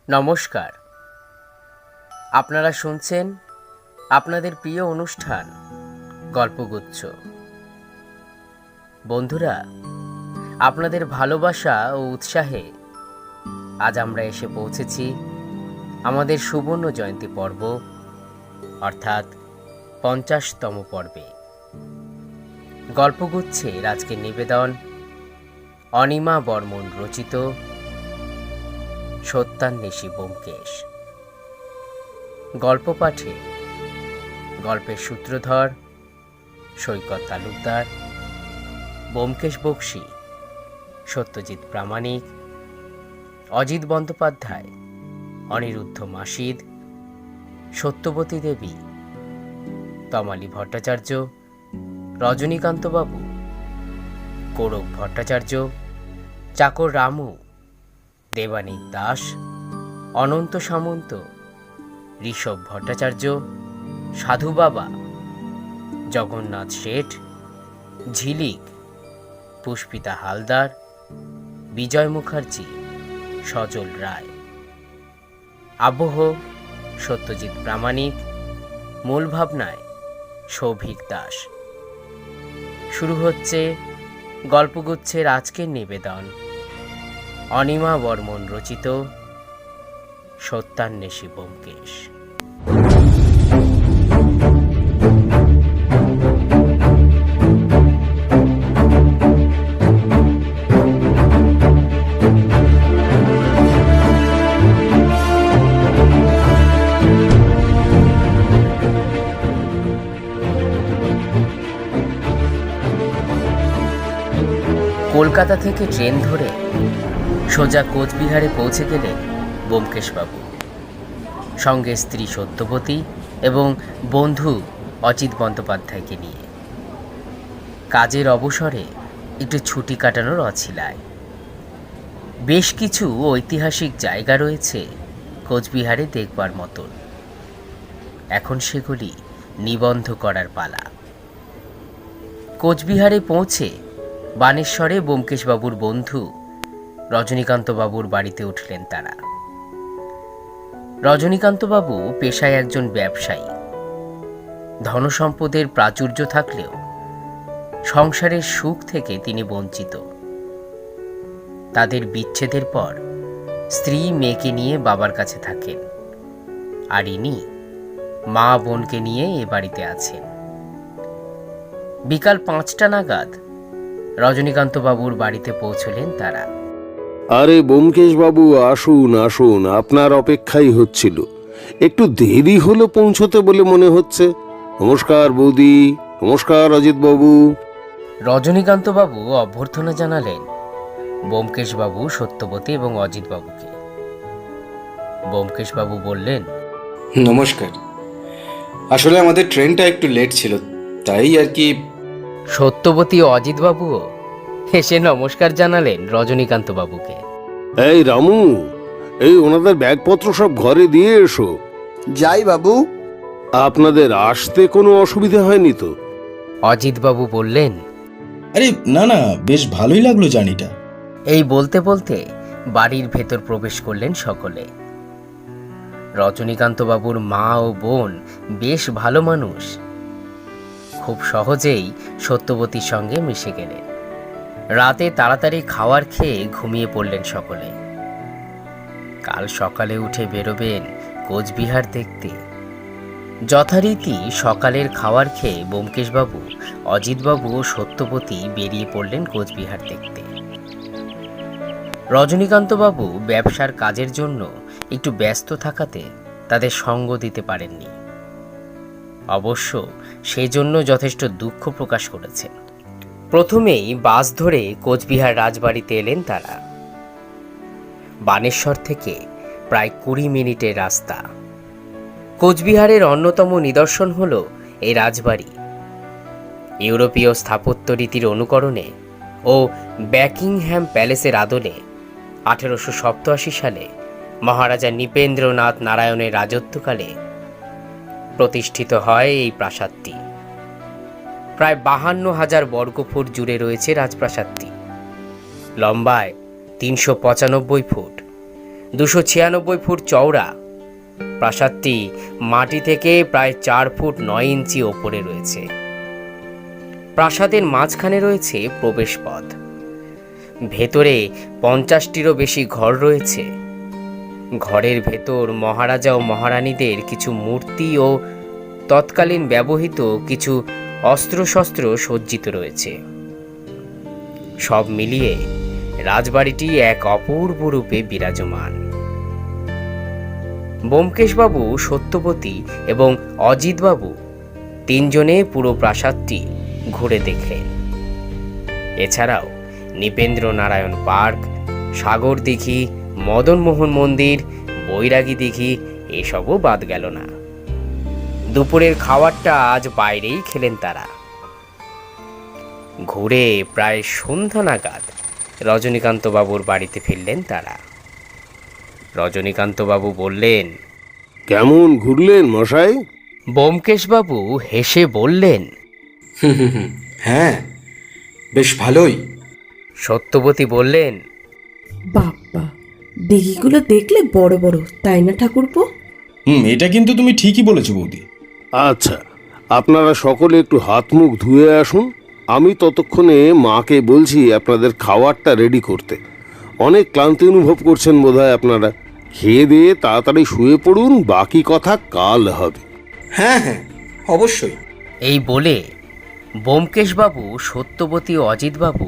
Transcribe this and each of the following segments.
নমস্কার। আপনারা শুনছেন আপনাদের প্রিয় অনুষ্ঠান গল্পগুচ্ছ। বন্ধুরা, আপনাদের ভালোবাসা ও উৎসাহে আজ আমরা এসে পৌঁছেছি আমাদের সুবর্ণ জয়ন্তী পর্ব অর্থাৎ 50তম পর্বে। গল্পগুচ্ছের আজকের নিবেদন অনিমা বর্মন রচিত সত্যান্বেষী ব্যোমকেশ। গল্প পাঠে গল্পের সূত্রধর সৈকত তালুকদার, ব্যোমকেশ বক্সী, সত্যজিৎ প্রামাণিক, অজিত বন্দ্যোপাধ্যায়, অনিরুদ্ধ মাসিদ, সত্যবতী দেবী, তমালী ভট্টাচার্য, রজনীকান্তবাবু, কৌরব ভট্টাচার্য, চাকর রামু, দেবানীক দাস, অনন্ত সামন্ত, ঋষভ ভট্টাচার্য, সাধু বাবা, জগন্নাথ শেঠ, ঝিলিক, পুষ্পিতা হালদার, বিজয় মুখার্জি, সজল রায়। আবহ সত্যজিৎ প্রামাণিক, মূল ভাবনায় সৌভিক দাস। শুরু হচ্ছে গল্পগুচ্ছের আজকের নিবেদন অনিমা বর্মন রচিত সত্যান্বেষী ব্যোমকেশ। কলকাতা থেকে ট্রেন ধরে সোজা কোচবিহারে পৌঁছে গেলেন ব্যোমকেশবাবু, সঙ্গে স্ত্রী সত্যবতী এবং বন্ধু অজিত বন্দ্যোপাধ্যায়কে নিয়ে। কাজের অবসরে একটু ছুটি কাটানোর অছিলায়। বেশ কিছু ঐতিহাসিক জায়গা রয়েছে কোচবিহারে দেখবার মতন। এখন সেগুলি নিবন্ধ করার পালা। কোচবিহারে পৌঁছে বানেশ্বরে ব্যোমকেশবাবুর বন্ধু রজনীকান্তবাবুর বাড়িতে উঠলেন তারা। রজনীকান্তবাবু পেশায় একজন ব্যবসায়ী। ধনসম্পদের প্রাচুর্য থাকলেও সংসারের সুখ থেকে তিনি বঞ্চিত। তাদের বিচ্ছেদের পর স্ত্রী মেয়েকে নিয়ে বাবার কাছে থাকেন, আর ইনি মা বোনকে নিয়ে এ বাড়িতে আছেন। বিকাল 5টা নাগাদ রজনীকান্তবাবুর বাড়িতে পৌঁছলেন তারা। আরে ব্যোমকেশ বাবু, আসুন আসুন, আপনার অপেক্ষাই হচ্ছিল। একটু দেরি হলো পৌঁছতে বলে মনে হচ্ছে। নমস্কার বৌদি, নমস্কার অজিত বাবু। রজনীকান্তবাবু অভ্যর্থনা জানালেন ব্যোমকেশবাবু, সত্যবতী এবং অজিতবাবুকে। ব্যোমকেশবাবু বললেন, নমস্কার। আসলে আমাদের ট্রেনটা একটু লেট ছিল, তাই আর কি। সত্যবতী ও অজিতবাবুও এসে নমস্কার জানালেন রজনীকান্তবাবুকে। এই রামু, এই ওনাদের ব্যাগপত্র সব ঘরে দিয়ে এসো। যাই বাবু। আপনাদের আসতে কোনো অসুবিধা হয়নি তো? অজিতবাবু বললেন, আরে না না, বেশ ভালোই লাগলো জার্নিটা। এই বলতে বলতে বাড়ির ভেতর প্রবেশ করলেন সকলে। রজনীকান্তবাবুর মা ও বোন বেশ ভালো মানুষ। খুব সহজেই সত্যবতীর সঙ্গে মিশে গেলেন। রাতে তাড়াতাড়ি খাবার খেয়ে ঘুমিয়ে পড়লেন সকলে। কাল সকালে উঠে বেরোবেন কোচবিহার দেখতে। যথারীতি সকালের খাবার খেয়ে ব্যোমকেশবাবু, অজিতবাবু ও সত্যবতী বেরিয়ে পড়লেন কোচবিহার দেখতে। রজনীকান্তবাবু ব্যবসার কাজের জন্য একটু ব্যস্ত থাকাতে তাদের সঙ্গ দিতে পারেননি। অবশ্য সেজন্য যথেষ্ট দুঃখ প্রকাশ করেছেন। প্রথমেই বাস ধরে কোচবিহার রাজবাড়িতে এলেন তারা। বানেশ্বর থেকে প্রায় 20 মিনিটের রাস্তা। কোচবিহারের অন্যতম নিদর্শন হল এই রাজবাড়ি। ইউরোপীয় স্থাপত্য রীতির অনুকরণে ও ব্যাকিংহ্যাম প্যালেসের আদলে 1887 সালে মহারাজা নৃপেন্দ্রনাথ নারায়ণের রাজত্বকালে প্রতিষ্ঠিত হয় এই প্রাসাদটি। প্রায় 52,000 বর্গফুট জুড়ে রয়েছে রাজপ্রাসাদটি। লম্বায় 395 ফুট, 296 ফুট চওড়া। প্রাসাদটি মাটি থেকে প্রায় 4 ফুট 9 ইঞ্চি ওপরে রয়েছে। প্রাসাদের মাঝখানে রয়েছে প্রবেশপথ। ভেতরে 50টিরও বেশি ঘর রয়েছে। ঘরের ভেতর মহারাজা ও মহারানীদের কিছু মূর্তি ও তৎকালীন ব্যবহৃত কিছু অস্ত্রশস্ত্র সজ্জিত রয়েছে। সব মিলিয়ে রাজবাড়িটি এক অপূর্ব রূপে বিরাজমান। ব্যোমকেশবাবু, সত্যবতী এবং অজিতবাবু তিনজনে পুরো প্রাসাদটি ঘুরে দেখলেন। এছাড়াও নৃপেন্দ্র নারায়ণ পার্ক, সাগর দিঘি, মদনমোহন মন্দির, বৈরাগী দিঘি এসবও বাদ গেল না। দুপুরের খাবারটা আজ বাইরেই খেলেন তারা। ঘুরে প্রায় সন্ধ্যা নাগাদ রজনীকান্তবাবুর বাড়িতে ফিরলেন তারা। রজনীকান্তবাবু বললেন, কেমন ঘুরলেন মশাই? ব্যোমকেশবাবু হেসে বললেন, হ্যাঁ, বেশ ভালোই। সত্যবতী বললেন, বাপ্পা, দিঘিগুলো দেখলে বড় বড়, তাই না ঠাকুরপো? এটা কিন্তু তুমি ঠিকই বলেছো বৌদি। আচ্ছা, আপনারা সকলে একটু হাত মুখ ধুয়ে আসুন। আমি ততক্ষণে মাকে বলছি আপনাদের খাবারটা রেডি করতে। অনেক ক্লান্তি অনুভব করছেন বোধহয় আপনারা। খেয়ে দিয়ে তাড়াতাড়ি শুয়ে পড়ুন, বাকি কথা কাল হবে। হ্যাঁ হ্যাঁ, অবশ্যই। এই বলে ব্যোমকেশবাবু, সত্যবতী ও অজিতবাবু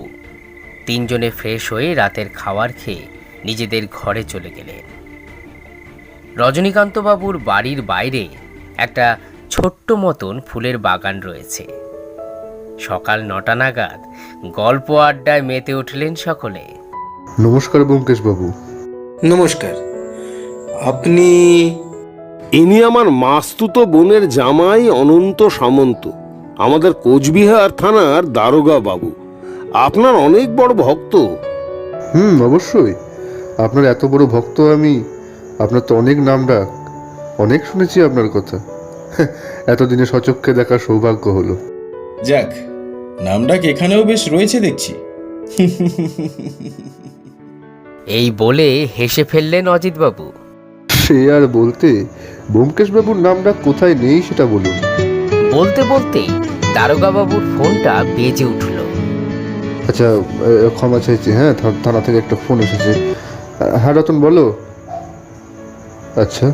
তিনজনে ফ্রেশ হয়ে রাতের খাবার খেয়ে নিজেদের ঘরে চলে গেলেন। রজনীকান্তবাবুর বাড়ির বাইরে একটা ছোট্ট মতন ফুলের বাগান রয়েছে। সকাল 9টা নাগাদ গল্প আড্ডায় মেতে উঠলেন সকলে। নমস্কার ব্যোমকেশবাবু। নমস্কার। আপনি? ইনি আমার মাস্তুতো বোনের জামাই অনন্ত সামন্ত, আমাদের কোচবিহার থানার দারোগা বাবু। আপনার অনেক বড় ভক্ত। অবশ্যই। আপনার এত বড় ভক্ত আমি। আপনার তো অনেক নামডাক, অনেক শুনেছি আপনার কথা। এতদিনে সচক্ষে দেখার সৌভাগ্য হলো। যাক, নামডাক এখানেও বেশ রয়েছে দেখছি। এই বলে হেসে ফেললেন অজিতবাবু। সে আর বলতে, ব্যোমকেশবাবুর নামডাক কোথায় নেই সেটা বলুন। বলতে বলতেই দারোগাবাবুর ফোনটা বেজে উঠল। আচ্ছা, ক্ষমা চাইছি। হ্যাঁ, থানা থেকে একটা ফোন এসেছে। হ্যাঁ রতন, বলো। আচ্ছা,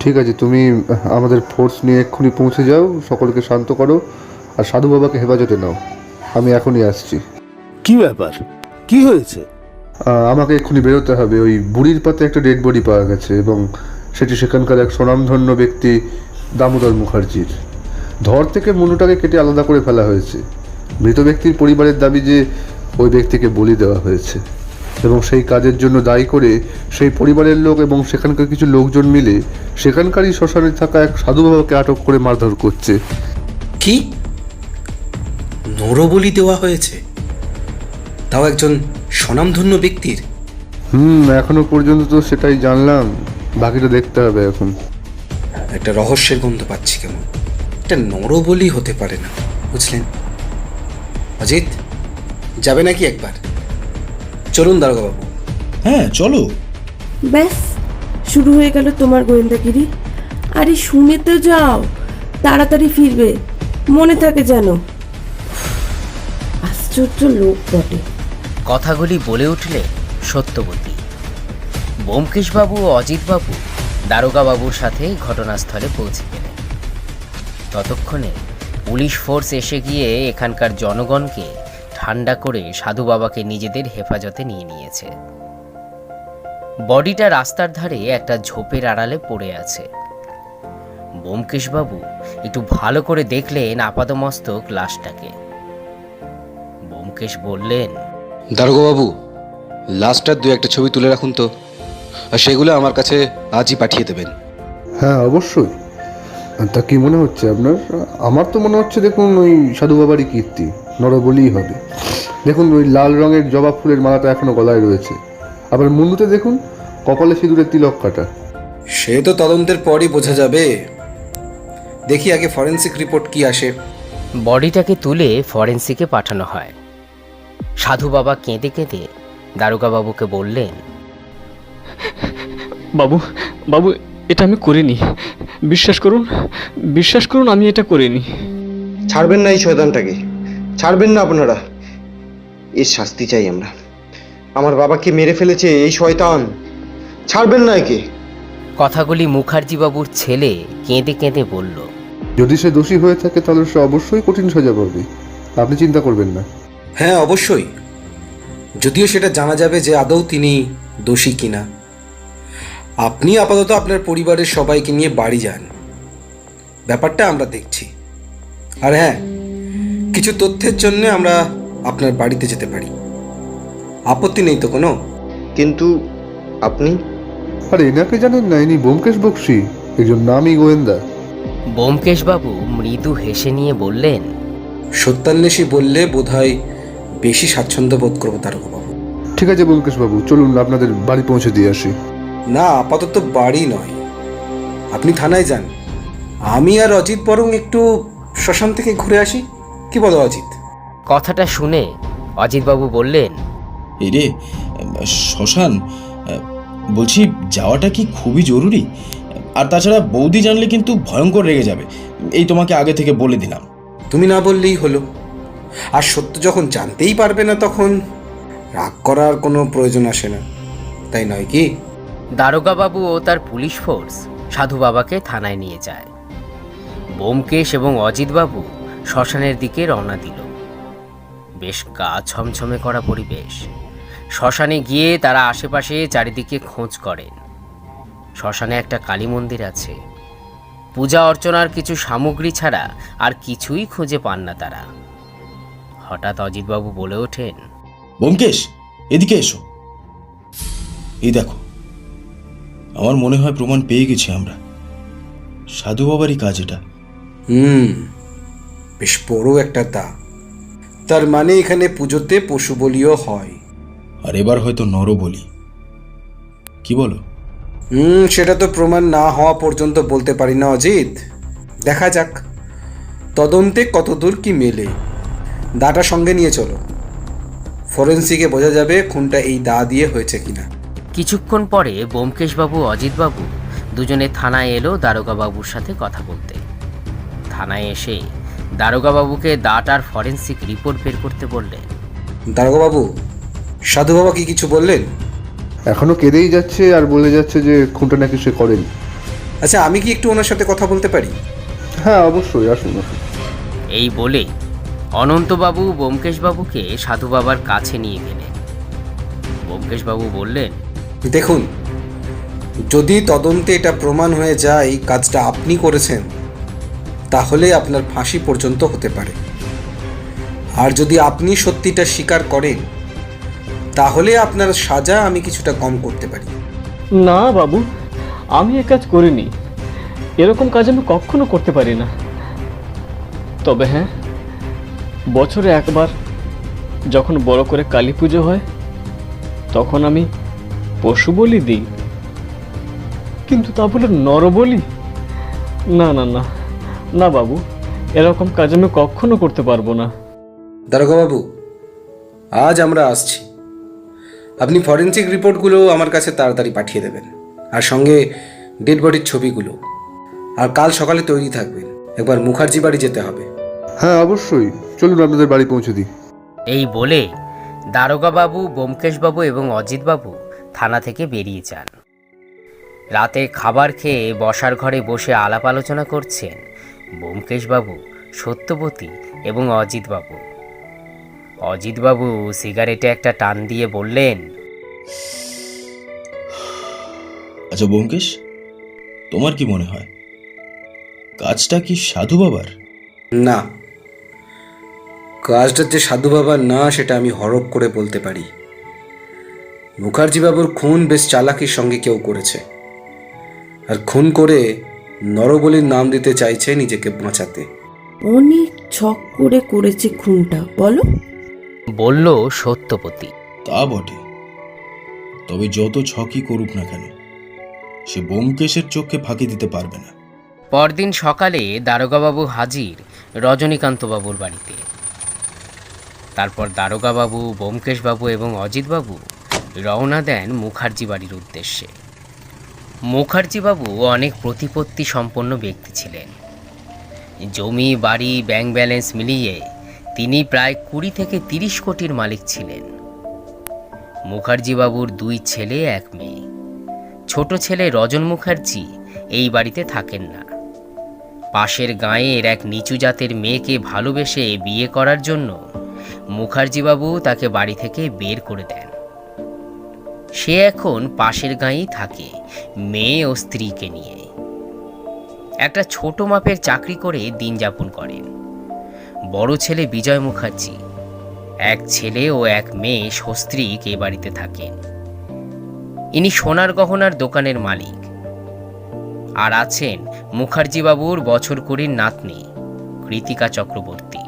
ঠিক আছে, তুমি আমাদের ফোর্স নিয়ে এক্ষুনি পৌঁছে যাও, সকলকে শান্ত করো, আর সাধু বাবাকে হেফাজতে নাও। আমি এখনই আসছি। কি ব্যাপার? কি হয়েছে? আমাকে এক্ষুনি বেরোতে হবে। ওই বুড়ির পাতে একটা ডেড বডি পাওয়া গেছে, এবং সেটি সেখানকার এক স্বনামধন্য ব্যক্তি দামোদর মুখার্জির। ধর থেকে মুন্ডুটাকে কেটে আলাদা করে ফেলা হয়েছে। মৃত ব্যক্তির পরিবারের দাবি যে ওই ব্যক্তিকে বলি দেওয়া হয়েছে, এবং সেই কাজের জন্য দায়ী করে সেই পরিবারের লোক এবং সেখানকার কিছু লোকজন মিলে সেখানকারই শ্মশানে থাকা এক সাধু বাবাকে আটক করে মারধর করছে। কি নরবলি দেওয়া হয়েছে? তাও একজন স্বনামধন্য ব্যক্তির? এখনো পর্যন্ত তো সেটাই জানলাম, বাকিটা দেখতে হবে এখন। একটা রহস্যের গন্ধ পাচ্ছি কেমন। এটা নরবলি হতে পারে না, বুঝলেন? অজিত, যাবে নাকি একবার? চলুন দারোগাবাবু। হ্যাঁ, চলো। ব্যাস, শুরু হয়ে গেল তোমার গোয়েন্দাগিরি। আরে শুনে তো যাও, তাড়াতাড়ি ফিরবে, মনে থাকে যেন। আশ্চর্য লোক বটে। কথাগুলি বলে উঠলেন সত্যবতী। ব্যোমকেশবাবু ও অজিতবাবু দারোগাবাবুর সাথে ঘটনাস্থলে পৌঁছে গেলেন। ততক্ষণে পুলিশ ফোর্স এসে গিয়ে এখানকার জনগণকে ঠান্ডা করে সাধু বাবাকে নিজেদের হেফাজতে নিয়ে নিয়েছে। বডিটা রাস্তার ধারে একটা ঝোপের আড়ালে পড়ে আছে। ব্যোমকেশবাবু একটু ভালো করে দেখলেন আপাদমস্তক লাশটাকে। ব্যোমকেশ বললেন, দারোগাবাবু, লাস্টটার 2-1 ছবি তুলে রাখুন তো, আর সেগুলো আমার কাছে আজই পাঠিয়ে দেবেন। হ্যাঁ, অবশ্যই। তা কি মনে হচ্ছে আপনার? আমার তো মনে হচ্ছে, দেখুন, ওই সাধু বাবারই কীর্তি, নরবলিই হবে। দেখুন, ওই লাল রঙের জবা ফুলের মালাটা এখনো গলায় রয়েছে। আবার মুন্ডুতে দেখুন, কপালে সিঁদুরের তিলক কাটা। সে তো তদন্তের পরই বোঝা যাবে। দেখি আগে ফরেন্সিক রিপোর্ট কি আসে। বডিটাকে তুলে ফরেন্সিকে পাঠানো হয়। সাধু বাবা কেঁদে কেঁদে দারোগাবাবুকে বললেন, বাবু বাবু, এটা আমি করিনি। বিশ্বাস করুন, বিশ্বাস করুন, আমি এটা করিনি। ছাড়বেন না এই শয়তানটাকে, ছাড়বেন না আপনারা। এর শাস্তি চাই আমরা। আমার বাবাকে মেরে ফেলেছে এই শয়তান, ছাড়বেন না একে। কথাগুলি মুখার্জিবাবুর ছেলে কেঁদে কেঁদে বলল। যদি সে দোষী হয়ে থাকে তাহলে সে অবশ্যই কঠিন সাজা পাবে, আপনি চিন্তা করবেন না। হ্যাঁ, অবশ্যই। যদিও সেটা জানা যাবে যে আদৌ তিনি দোষী কিনা। আপনি আপাতত আপনার পরিবারের সবাইকে নিয়ে বাড়ি যান, ব্যাপারটা আমরা দেখছি। আর হ্যাঁ, কিছু তথ্যের জন্য আমরা আপনার বাড়িতে যেতে পারি, আপত্তি নেই তো কোনো? কিন্তু আপনি আর এনাকে জানেন না? ইনি ব্যোমকেশ বক্সী, একজন নামী গোয়েন্দা। ব্যোমকেশবাবু মৃদু হেসে নিয়ে বললেন, সত্যান্বেষী বললে বোধহয় বেশি স্বাচ্ছন্দ্য বোধ করবো দারোগাবাবু। ঠিক আছে ব্যোমকেশ বাবু, চলুন আপনাদের বাড়ি পৌঁছে দিয়ে আসি। না, আপাতত বাড়ি নয়, আপনি থানায় যান। আমি আর অজিত বরং একটু শ্মশান থেকে ঘুরে আসি, কি বলো অজিত? কথাটা শুনে অজিতবাবু বললেন, এই রে, শ্মশান, বলছি যাওয়াটা কি খুবই জরুরি? আর তাছাড়া বৌদি জানলে কিন্তু ভয়ঙ্কর রেগে যাবে, এই তোমাকে আগে থেকে বলে দিলাম। তুমি না বললেই হলো। আর সত্য যখন জানতেই পারবে না তখন রাগ করার কোনো প্রয়োজন আসে না, তাই নয় কি? দারোগাবাবু ও তার পুলিশ ফোর্স সাধু বাবাকে থানায় নিয়ে যায়। ব্যোমকেশ এবং অজিতবাবু শ্মশানের দিকে রওনা দিল। বেশ গা ছমছমে করা পরিবেশ। শ্মশানে গিয়ে তারা আশেপাশে চারিদিকে খোঁজ করেন। শ্মশানে একটা কালী মন্দির আছে। পূজা অর্চনার কিছু সামগ্রী ছাড়া আর কিছুই খুঁজে পান না তারা। হঠাৎ অজিতবাবু বলে ওঠেন, ব্যোমকেশ, এদিকে এসো। এই দেখো, আমার মনে হয় প্রমাণ পেয়ে গেছি আমরা। সাধু বাবারই কাজ এটা। বেশ বড় একটা দা। তার মানে এখানে পুজোতে পশু বলিও হয়। আর এবার হয়তো নরবলি, কি বলো? সেটা তো প্রমাণ না হওয়া পর্যন্ত বলতে পারি না অজিত। দেখা যাক তদন্তে কতদূর কি মেলে। দাটা সঙ্গে নিয়ে চলো, ফরেন্সিকে বোঝা যাবে খুনটা এই দা দিয়ে হয়েছে কিনা। কিছুক্ষণ পরে ব্যোমকেশবাবু অজিতবাবু দুজনে থানায় এলো দারোগাবাবুর সাথে কথা বলতে। থানায় এসে দারোগাবাবুকে দাটার ফরেন্সিক রিপোর্ট বের করতে বললেন। দারোগাবাবু, সাধু বাবা কি কিছু বললেন? এখনো কেঁদেই যাচ্ছে আর বলে যাচ্ছে যে খুনটা নাকি সে করেনি। আচ্ছা, আমি কি একটু ওনার সাথে কথা বলতে পারি? হ্যাঁ অবশ্যই, আসুন আসুন। এই বলে অনন্তবাবু ব্যোমকেশবাবুকে সাধু বাবার কাছে নিয়ে গেলেন। ব্যোমকেশবাবু বললেন, দেখুন, যদি তদন্তে এটা প্রমাণ হয়ে যায় কাজটা আপনি করেছেন, তাহলে আপনার ফাঁসি পর্যন্ত হতে পারে। আর যদি আপনি সত্যিটা স্বীকার করেন, তাহলে আপনার সাজা আমি কিছুটা কম করতে পারি। না বাবু, আমি এ কাজ করিনি। এরকম কাজ আমি কখনো করতে পারি না। তবে হ্যাঁ, বছরে একবার যখন বড় করে কালী পুজো হয় তখন আমি পশু বলি দিই, কিন্তু তা বলে নর বলি? না না না না বাবু, এরকম কাজ আমি কখনো করতে পারবো না। দারোগাবাবু, আজ আমরা আসছি। আপনি ফরেন্সিক রিপোর্টগুলো আমার কাছে তাড়াতাড়ি পাঠিয়ে দেবেন, আর সঙ্গে ডেড বডির ছবিগুলো। আর কাল সকালে তৈরি থাকবেন, একবার মুখার্জি বাড়ি যেতে হবে। হ্যাঁ অবশ্যই, চলুন আপনাদের বাড়ি পৌঁছে দিই। এই বলে দারোগাবাবু, ব্যোমকেশবাবু এবং অজিতবাবু থানা থেকে বেরিয়ে যান। রাতে খাবার খেয়ে বসার ঘরে বসে আলাপ আলোচনা করছেন ব্যোমকেশবাবু, সত্যবতী এবং অজিতবাবু। অজিতবাবু সিগারেটে একটা টান দিয়ে বললেন, আচ্ছা ব্যোমকেশ, তোমার কি মনে হয় কাজটা কি সাধু বাবার? না, কাজটা যে সাধু বাবার না সেটা আমি হরপ করে বলতে পারি। মুখার্জি বাবুর খুন বেশ চালাকির সঙ্গে কেউ করেছে, আর খুন করে নরবলির নাম দিতে চাইছে নিজেকে বাঁচাতে। অনেক ছক করে করেছে খুনটা, বলো? বলল সত্যবতী। তা বটে, তবে যত ছকই করুক না কেন, সে ব্যোমকেশের চোখে ফাঁকি দিতে পারবে না। পরদিন সকালে দারোগাবাবু হাজির রজনীকান্তবাবুর বাড়িতে। তারপর দারোগাবাবু, ব্যোমকেশবাবু এবং অজিতবাবু রওনা দেন মুখার্জি বাড়ির উদ্দেশ্যে। মুখার্জিবাবু অনেক প্রতিপত্তি সম্পন্ন ব্যক্তি ছিলেন। জমি, বাড়ি, ব্যাংক ব্যালেন্স মিলিয়ে তিনি প্রায় 20 থেকে 30 কোটির মালিক ছিলেন। মুখার্জিবাবুর 2 ছেলে 1 মেয়ে। ছোট ছেলে রজন মুখার্জি এই বাড়িতে থাকেন না। পাশের গাঁয়ের এক নিচু জাতের মেয়েকে ভালোবেসে বিয়ে করার জন্য মুখার্জিবাবু তাকে বাড়ি থেকে বের করে দেন। সে এখন পাশের গাঁয়েই থাকে, মেয়ে ও স্ত্রীকে নিয়ে। একটা ছোট মাপের চাকরি করে দিন যাপন করেন। বড় ছেলে বিজয় মুখার্জি, 1 ছেলে ও 1 মেয়ে সস্ত্রীক এ বাড়িতে থাকেন। ইনি সোনার গহনার দোকানের মালিক। আর আছেন মুখার্জিবাবুর বছর কুড়ির নাতনি কৃতিকা চক্রবর্তী,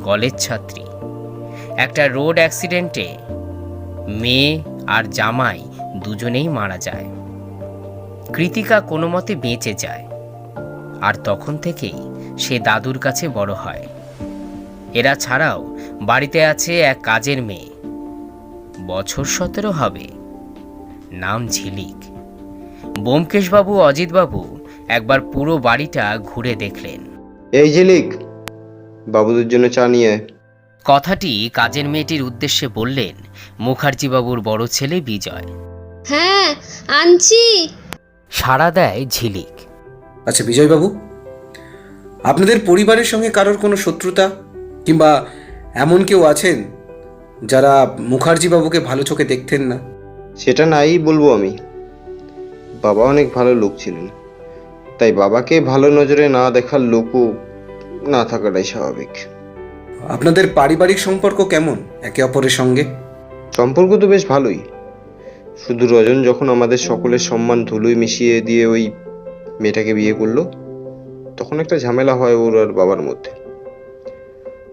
কলেজ ছাত্রী। একটা রোড অ্যাক্সিডেন্টে মেয়ে আর জামাই দুজনেই মারা যায়। কৃতিকা কোনো মতে বেঁচে যায়, আর তখন থেকেই সে দাদুর কাছে বড় হয়। এরা ছাড়াও বাড়িতে আছে এক কাজের মেয়ে, বছর 17 হবে, নাম ঝিলিক। ব্যোমকেশবাবু, অজিতবাবু একবার পুরো বাড়িটা ঘুরে দেখলেন। এই ঝিলিক, বাবুদের জন্য চা নিয়ে আয়। কথাটি কাজের মেয়েটির উদ্দেশ্যে বললেন মুখার্জিবাবুর বড় ছেলে বিজয়। হ্যাঁ, আনছি। সাড়া দেয় ঝিলিক। আচ্ছা বিজয়বাবু, আপনাদের পরিবারের সঙ্গে কারোর কোনো শত্রুতা কিংবা এমন কেউ আছেন যারা মুখার্জিবাবুকে ভালো চোখে দেখতেন না? সেটা নাই বলবো আমি। বাবা অনেক ভালো লোক ছিলেন, তাই বাবাকে ভালো নজরে না দেখার লোকও না থাকাটাই স্বাভাবিক। আপনাদের পারিবারিক সম্পর্ক কেমন একে অপরের সঙ্গে? সম্পর্ক তো বেশ ভালোই। শুধু রজন যখন আমাদের সকলের সম্মান ধুলোয় মিশিয়ে দিয়ে ওই মেয়েটাকে বিয়ে করলো, তখন একটা ঝামেলা হয় ওর আর বাবার মধ্যে।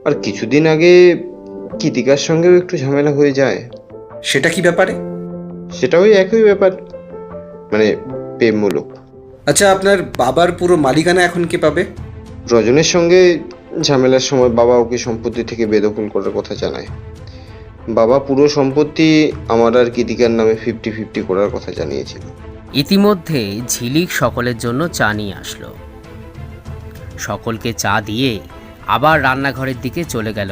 আর কিছুদিন আগে কৃতিকার সঙ্গেও একটু ঝামেলা হয়ে যায়। সেটা কি ব্যাপারে? সেটা ওই একই ব্যাপার, মানে প্রেমমূলক। আচ্ছা, আপনার বাবার পুরো মালিকানা এখন কে পাবে? রজনের সঙ্গে ঝামেলার সময় বাবা ওকে সম্পত্তি থেকে বেদখল করার কথা জানায়। বাবা পুরো সম্পত্তি আমার আর কৃতিকার নামে 50-50 করার কথা জানিয়েছিল। ইতিমধ্যে ঝিলিক সকলের জন্য চা নিয়ে আসলো। সকলকে চা দিয়ে আবার রান্নাঘরের দিকে চলে গেল।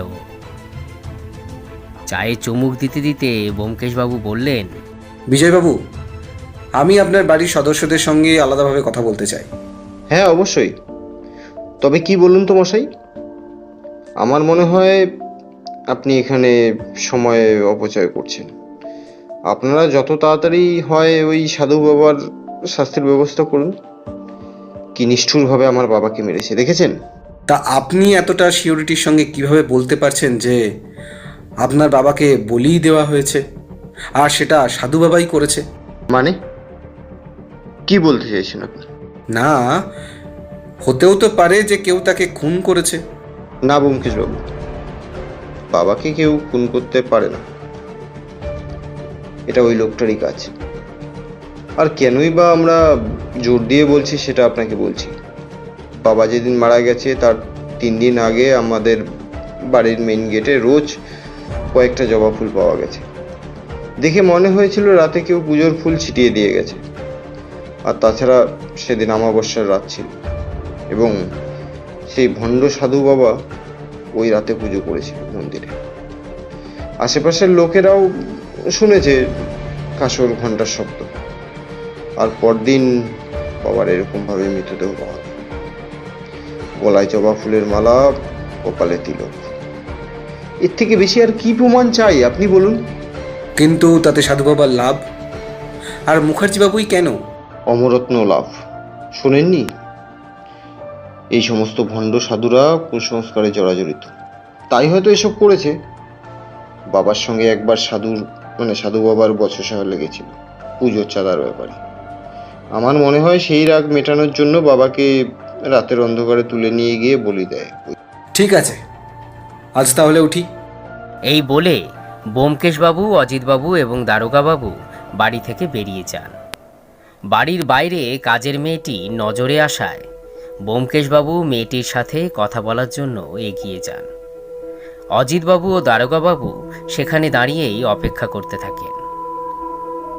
চায়ে চুমুক দিতে দিতে ব্যোমকেশবাবু বললেন, বিজয়বাবু, আমি আপনার বাড়ির সদস্যদের সঙ্গে আলাদাভাবে কথা বলতে চাই। হ্যাঁ অবশ্যই, তবে কি বলুন তো মশাই, আমার মনে হয় আপনি এখানে সময় অপচয় করছেন। আপনারা যত তাড়াতাড়ি হয় ওই সাধু বাবার শাস্তির ব্যবস্থা করুন। কি নিষ্ঠুরভাবে আমার বাবাকে মেরেছে দেখেছেন? তা আপনি এতটা সিওরিটির সঙ্গে কিভাবে বলতে পারছেন যে আপনার বাবাকে বলিই দেওয়া হয়েছে আর সেটা সাধু বাবাই করেছে? মানে কি বলতে চাইছেন আপনি? না, হতেও তো পারে যে কেউ তাকে খুন করেছে। না ব্যোমকেশবাবু, বাবাকে কেউ খুন করতে পারে না, এটা ওই লোকটারই কাজ। আর কেনই বা আমরা জোর দিয়ে বলছি সেটা আপনাকে বলছি। বাবা যেদিন মারা গেছে তার 3 দিন আগে আমাদের বাড়ির মেইন গেটে রোজ কয়েকটা জবা ফুল পাওয়া গেছে। দেখে মনে হয়েছিল রাতে কেউ পুজোর ফুল ছিটিয়ে দিয়ে গেছে। আর তাছাড়া সেদিন অমাবস্যার রাত ছিল এবং সেই ভণ্ড সাধু বাবা ওই রাতে পুজো করেছিল মন্দিরে। আশেপাশের লোকেরাও শুনেছে কাঁসর ঘন্টার শব্দ। আর পরদিন বাবার এরকমভাবে মৃতদেহ পাওয়া গেল। গলায় জবা ফুলের মালা, কপালে তিলক। এর থেকে বেশি আর কি প্রমাণ চাই আপনি বলুন? কিন্তু তাতে সাধু বাবার লাভ, আর মুখার্জিবাবুই কেন? অমরত্ন লাভ শোনেননি? এই সমস্ত ভণ্ড সাধুরা কুসংস্কারে জড়াজড়িত, তাই হয়তো এসব করেছে। বাবার সঙ্গে একবার সাধু বাবার বচসা লেগেছিল পুজোর চাঁদার ব্যাপারে। আমার মনে হয় সেই রাগ মেটানোর জন্য বাবাকে রাতের অন্ধকারে তুলে নিয়ে গিয়ে বলি দেয়। ঠিক আছে, আজ তাহলে উঠি। এই বলে ব্যোমকেশবাবু, অজিতবাবু এবং দারোগাবাবু বাড়ি থেকে বেরিয়ে যান। বাড়ির বাইরে কাজের মেয়েটি নজরে আসায় ব্যোমকেশবাবু মেয়েটির সাথে কথা বলার জন্য এগিয়ে যান। অজিতবাবু ও দারোগাবাবু সেখানে দাঁড়িয়েই অপেক্ষা করতে থাকেন।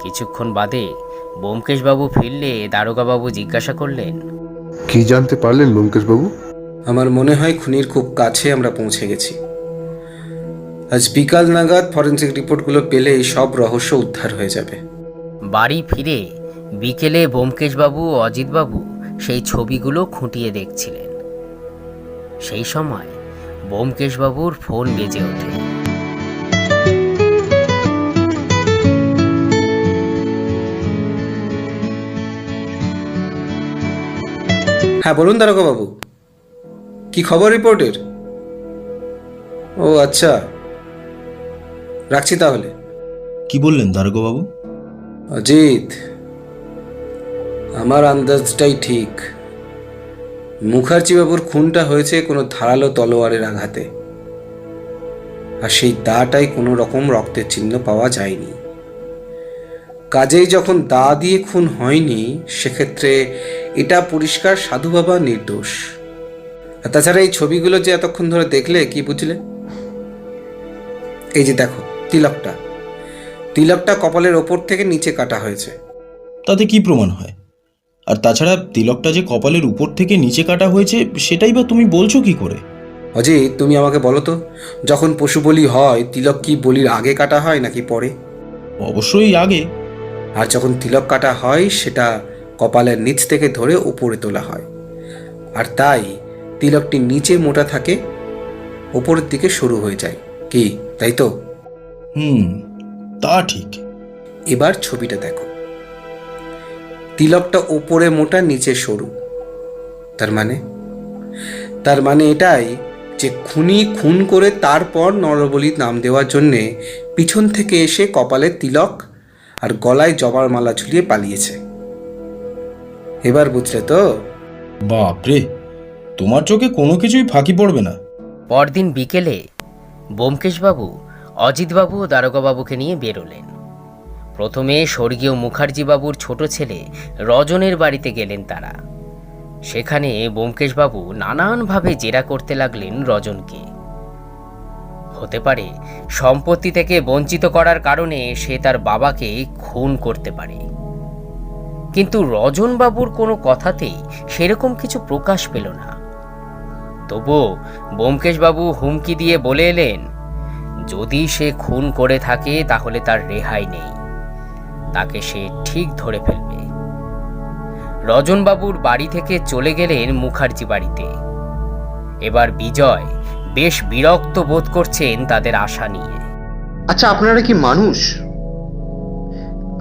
কিছুক্ষণ বাদে ব্যোমকেশবাবু ফিরলে দারোগাবাবু জিজ্ঞাসা করলেন, কি জানতে পারলেন ব্যোমকেশবাবু? আমার মনে হয় খুনির খুব কাছে আমরা পৌঁছে গেছি। আজ বিকাল নাগাদ ফরেন্সিক রিপোর্টগুলো পেলে এই সব রহস্য উদ্ধার হয়ে যাবে। বাড়ি ফিরে বিকেলে ব্যোমকেশবাবু ও অজিতবাবু সেই ছবিগুলো খুঁটিয়ে দেখছিলেন। সেই সময় ব্যোমকেশবাবুর ফোন বেজে ওঠে। হ্যাঁ বলুন দারোগাবাবু, কি খবর রিপোর্টের? ও আচ্ছা, রাখছি তাহলে। কি বললেন দারোগাবাবু? অজিত, আমার আন্দাজটাই ঠিক। মুখার্জিবাবুর খুনটা হয়েছে কোনো ধারালো তলোয়ারের আঘাতে, আর সেই দাটাই কোনো রকম রক্তের চিহ্ন পাওয়া যায়নি। কাজেই যখন দা দিয়ে খুন হয়নি, সেক্ষেত্রে এটা পরিষ্কার সাধু বাবা নির্দোষ। আর তাছাড়া এই ছবিগুলো যে এতক্ষণ ধরে দেখলে, কি বুঝলে? এই যে দেখো, তিলকটা কপালের ওপর থেকে নিচে কাটা হয়েছে। তাতে কি প্রমাণ হয়? আর তাছাড়া তিলকটা যে কপালের উপর থেকে নিচে কাটা হয়েছে, সেটাই বা তুমি বলছো কি করে? অজিত, তুমি আমাকে বলো তো, যখন পশু বলি হয়, তিলক কি বলির আগে কাটা হয় নাকি পরে? অবশ্যই আগে। আর যখন তিলক কাটা হয়, সেটা কপালের নিচ থেকে ধরে উপরে তোলা হয়। আর তাই তিলকটি নিচে মোটা থাকে, উপরের দিকে সরু হয়ে যায়। কি তাই তো? তা ঠিক। এবার ছবিটা দেখো, তিলকটা উপরে মোটা, নিচে সরু। তার মানে এটাই যে খুনি খুন করে তারপর নরবলির নাম দেওয়ার জন্যে পিছন থেকে এসে কপালে তিলক আর গলায় জবার মালা ঝুলিয়ে পালিয়েছে। এবার বুঝলে তো? বাপরে, তোমার চোখে কোনো কিছুই ফাঁকি পড়বে না। পরদিন বিকেলে ব্যোমকেশবাবু অজিতবাবু ও দারোগাবাবুকে নিয়ে বেরোলেন। প্রথমে স্বর্গীয় মুখার্জিবাবুর ছোট ছেলে রজনের বাড়িতে গেলেন তারা। সেখানে ব্যোমকেশবাবু নানানভাবে জেরা করতে লাগলেন রজনকে। হতে পারে সম্পত্তি থেকে বঞ্চিত করার কারণে সে তার বাবাকে খুন করতে পারে, কিন্তু রজনবাবুর কোনো কথাতেই সেরকম কিছু প্রকাশ পেল না। তবুও ব্যোমকেশবাবু হুমকি দিয়ে বলে এলেন, যদি সে খুন করে থাকে তাহলে তার রেহাই নেই, তাকে সে ঠিক ধরে ফেলবে। রজনবাবুর বাড়ি থেকে চলে গেলেন মুখার্জি বাড়িতে। এবার বিজয় বেশ বিরক্ত বোধ করছেন তাদের আশা নিয়ে। আচ্ছা, আপনারা কি মানুষ?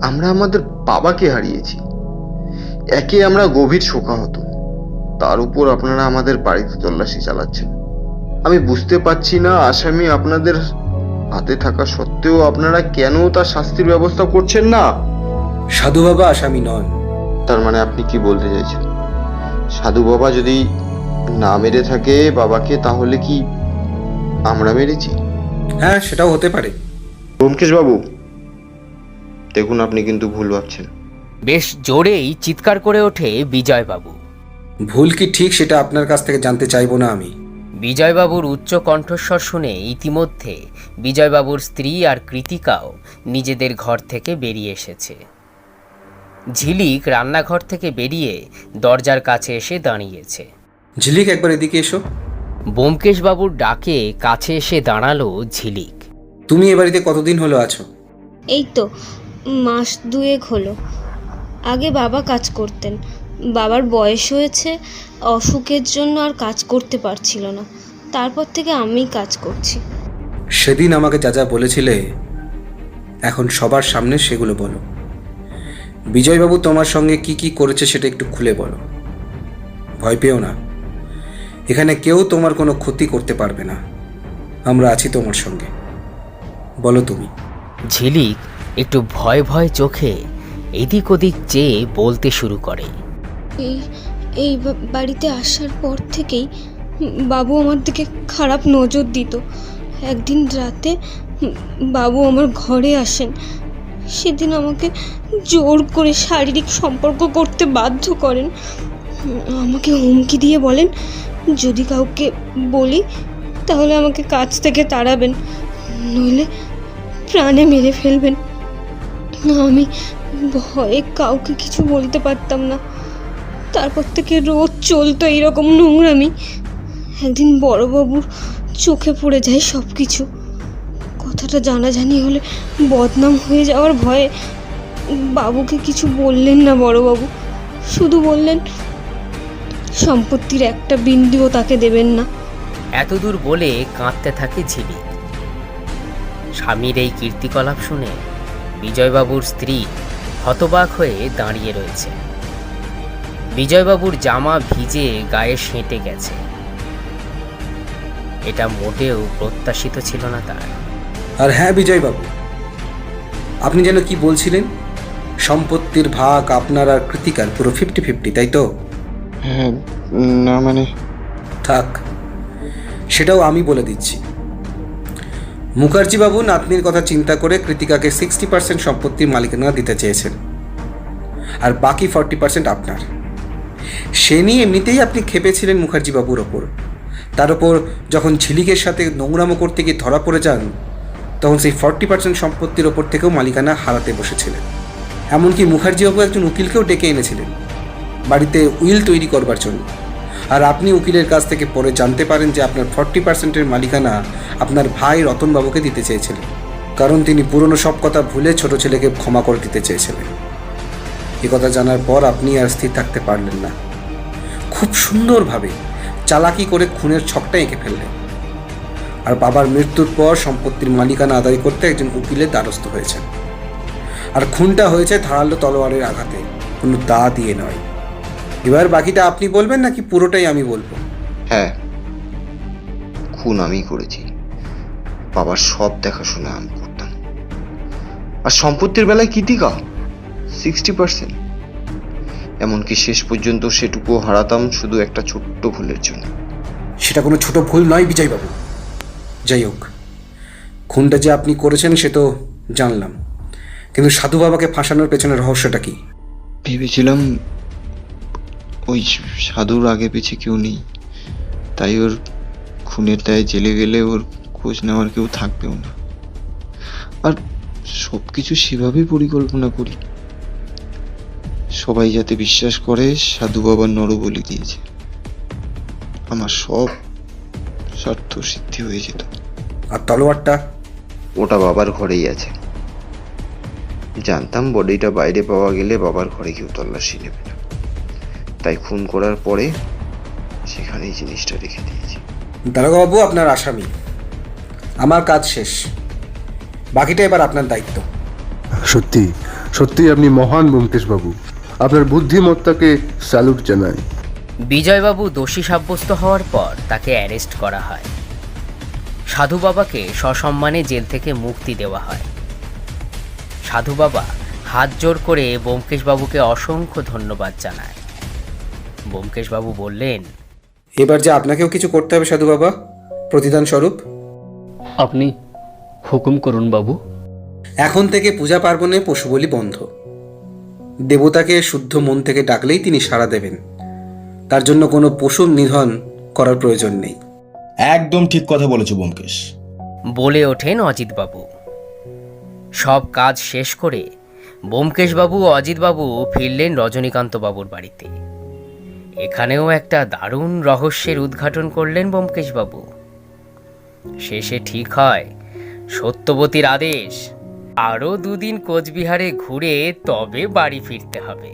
আমরা আমাদের বাবাকে হারিয়েছি, একে আমরা গভীর শোকাহত, তার উপর আপনারা আমাদের বাড়িতে তল্লাশি চালাচ্ছেন। আমি বুঝতে পারছি না, আসামি আপনাদের হাতে থাকা সত্ত্বেও আপনারা কেন তার শাস্তির ব্যবস্থা করছেন না? সাধু বাবা আসামি নন। তার মানে আপনি কি বলতে চাইছেন? সাধু বাবা যদি না মেরে থাকে বাবাকে, তাহলে কি আমরা মেরেছি? হ্যাঁ, সেটাও হতে পারে। ব্যোমকেশবাবু, দেখুন আপনি কিন্তু ভুল ভাবছেন। বেশ জোরেই চিৎকার করে ওঠে বিজয়বাবু। ভুল কি ঠিক সেটা আপনার কাছ থেকে জানতে চাইবো না আমি। বিজয়বাবুর উচ্চ কণ্ঠস্বর শুনে ইতিমধ্যে বিজয়বাবুর স্ত্রী আর কৃতিকাও নিজেদের ঘর থেকে বেরিয়ে এসেছে। ঝিলিক রান্নাঘর থেকে বেরিয়ে দরজার কাছে এসে দাঁড়িয়েছে। ঝিলিক, একবার এদিকে এসো। ব্যোমকেশবাবুর ডাকে কাছে এসে দাঁড়ালো ঝিলিক। তুমি এ বাড়িতে কতদিন হলো আছো? এই তো মাস দুয়েক হলো। আগে বাবা কাজ করতেন, বাবার বয়স হয়েছে, অসুখের জন্য আর কাজ করতে পারছিল না, তারপর থেকে আমিই কাজ করছি। সেদিন আমাকে যা যা বলেছিলে, এখন সবার সামনে সেগুলো বলো। বিজয়বাবু তোমার সঙ্গে কি কি করেছে সেটা একটু খুলে বলো। ভয় পেও না, এখানে কেউ তোমার কোনো ক্ষতি করতে পারবে না, আমরা আছি তোমার সঙ্গে। বলো তুমি। ঝিলিক একটু ভয় ভয় চোখে এদিক ওদিক চেয়ে বলতে শুরু করে। এই বাড়িতে আসার পর থেকেই বাবু আমার দিকে খারাপ নজর দিত। একদিন রাতে বাবু আমার ঘরে আসেন, সেদিন আমাকে জোর করে শারীরিক সম্পর্ক করতে বাধ্য করেন। আমাকে হুমকি দিয়ে বলেন, যদি কাউকে বলি তাহলে আমাকে কাজ থেকে তাড়াবেন, নইলে প্রাণে মেরে ফেলবেন। আমি ভয়ে কাউকে কিছু বলতে পারতাম না। তারপর থেকে রোজ চলতো এইরকম নোংরামি। একদিন বড়বাবুর চোখে পড়ে যায় সব কিছু। কথাটা জানাজানি হলে বদনাম হয়ে যাওয়ার ভয়ে বাবুকে কিছু বললেন না বড়বাবু। শুধু বললেন সম্পত্তির একটা বিন্দুও তাকে দেবেন না। এতদূর বলে কাঁদতে থাকে ঝিলিক। স্বামীর এই কীর্তিকলাপ শুনে বিজয়বাবুর স্ত্রী হতবাক হয়ে দাঁড়িয়ে রয়েছে। বিজয়বাবুর জামা ভিজে গায়ে সেঁটে গেছে। এটা মোটেও প্রত্যাশিত ছিল না তার। আর হ্যাঁ বিজয়বাবু, আপনি যেন কি বলছিলেন, সম্পত্তির ভাগ আপনার আর কৃতিকার পুরো 50-50, তাই তো? হ্যাঁ, না মানে থাক, সেটাও আমি বলে দিচ্ছি। মুখার্জি বাবু নাতনির কথা চিন্তা করে কৃতিকাকে 60% সম্পত্তির মালিকানা দিতে চেয়েছেন, আর বাকি 40% আপনার। সে নিয়ে এমনিতেই আপনি খেপেছিলেন মুখার্জি বাবুর ওপর। তার ওপর যখন ঝিলিকের সাথে নোংরামো করতে গিয়ে ধরা পড়ে যান, তখন সেই 40% সম্পত্তির ওপর থেকেও মালিকানা হারাতে বসেছিলেন। এমনকি মুখার্জি বাবু একজন উকিলকেও ডেকে এনেছিলেন বাড়িতে উইল তৈরি করবার জন্য। আর আপনি উকিলের কাছ থেকে পরে জানতে পারেন যে আপনার 40%-এর মালিকানা আপনার ভাই রতনবাবুকে দিতে চেয়েছিলেন, কারণ তিনি পুরনো সব কথা ভুলে ছোট ছেলেকে ক্ষমা করে দিতে চেয়েছিলেন। এ কথা জানার পর আপনি আর স্থির থাকতে পারলেন না। খুব সুন্দরভাবে চালাকি করে খুনের ছকটা এঁকে ফেললেন, আর বাবার মৃত্যুর পর সম্পত্তির মালিকানা আদায় করতে একজন উকিলের দ্বারস্থ হয়েছেন। আর খুনটা হয়েছে ধারালো তলোয়ারের আঘাতে, কোনো দা দিয়ে নয়। এবার বাকিটা আপনি বলবেন নাকি পুরোটাই আমি বলবো? হ্যাঁ, খুন আমি করেছি। বাবার সব দেখাশোনা আমি করতাম। আর সম্পত্তির বেলায় কৃতিকা 60%, এমনকি শেষ পর্যন্ত সেটুকুও হারাতাম শুধু একটা ছোট্ট ভুলের জন্য। সেটা কোনো ছোট ভুল নয় বিজয়বাবু। যাই হোক, খুনটা যে আপনি করেছেন সে তো জানলাম, কিন্তু সাধু বাবাকে ফাঁসানোর পেছনের রহস্যটা কি? ভেবেছিলাম ওই সাধুর আগে পিছে কেউ নেই, তাই ওর খুনের দায়ে জেলে গেলে ওর খোঁজ নেওয়ার কেউ থাকবেও না। আর সব কিছু সেভাবেই পরিকল্পনা করি, সবাই যাতে বিশ্বাস করে সাধু বাবার নরবলি দিয়েছে। আমার সব স্বার্থ সিদ্ধি হয়ে যেত। আর তলোয়ারটা? ওটা বাবার ঘরেই আছে। জানতাম বডিটা বাইরে পাওয়া গেলে বাবার ঘরে কেউ তল্লাশি নেবে না, তাই খুন করার পরে সেখানেই জিনিসটা রেখে দিয়েছি। দারোগাবাবু আপনার আসামি, আমার কাজ শেষ, বাকিটা এবার আপনার দায়িত্ব। সত্যি সত্যি আপনি মহান ব্যোমকেশবাবু, আপনার বুদ্ধিমত্তাকে স্যালুট জানাই। বিজয়বাবু দোষী সাব্যস্ত হওয়ার পর তাকে অ্যারেস্ট করা হয়। সাধু বাবাকে সসম্মানে জেল থেকে মুক্তি দেওয়া হয়। সাধু বাবা হাত জোর করে ব্যোমকেশবাবুকে অসংখ্য ধন্যবাদ জানায়। ব্যোমকেশবাবু বললেন, এবার যে আপনাকেও কিছু করতে হবে সাধু বাবা, প্রতিদান স্বরূপ। আপনি হুকুম করুন বাবু। এখন থেকে পূজা পার্বণে পশু বলি বন্ধ। দেবতাকে শুদ্ধ মন থেকে ডাকলেই তিনি সাড়া দেবেন, তার জন্য কোনো পশুর নিধন করার প্রয়োজন নেই। একদম ঠিক কথা বলেছো ব্যোমকেশ। বলে ওঠেন অজিতবাবু। সব কাজ শেষ করে ব্যোমকেশবাবু ও অজিতবাবু ফিরলেন রজনীকান্তবাবুর বাড়িতে। এখানেও একটা দারুণ রহস্যের উদ্ঘাটন করলেন ব্যোমকেশবাবু। শেষে ঠিক হয় সত্যবতীর আদেশ, আরও 2 দিন কোচবিহারে ঘুরে তবে বাড়ি ফিরতে হবে।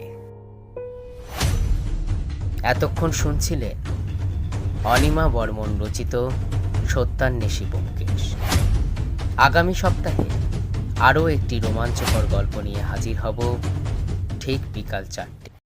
এতক্ষণ শুনছিলেন অনিমা বর্মন রচিত সত্যান্বেষী ব্যোমকেশ। আগামী সপ্তাহে আরও একটি রোমাঞ্চকর গল্প নিয়ে হাজির হব ঠিক বিকাল 4টে।